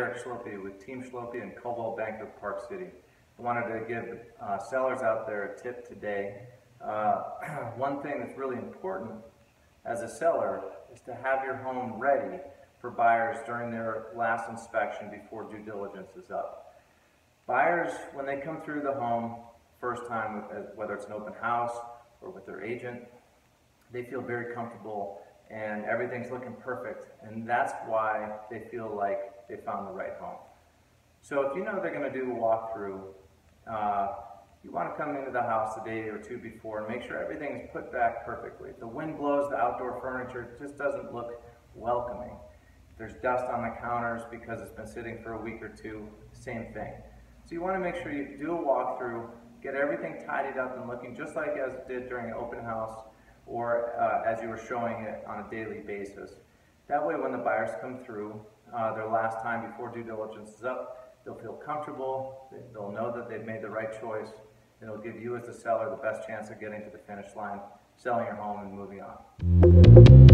Derek Schlope with Team Schlope in Coldwell Banker Park City. I wanted to give sellers out there a tip today. One thing that's really important as a seller is to have your home ready for buyers during their last inspection before due diligence is up. Buyers, when they come through the home first time, whether it's an open house or with their agent, they feel very comfortable and everything's looking perfect, and that's why they feel like they found the right home. So if you know they're going to do a walkthrough, you want to come into the house a day or two before and make sure everything's put back perfectly. If the wind blows the outdoor furniture, it just doesn't look welcoming. If there's dust on the counters because it's been sitting for a week or two, same thing. So you want to make sure you do a walkthrough, get everything tidied up and looking just like as it did during an open house or as you were showing it on a daily basis. That way when the buyers come through their last time before due diligence is up, they'll feel comfortable, they'll know that they've made the right choice, and it'll give you as the seller the best chance of getting to the finish line, selling your home and moving on.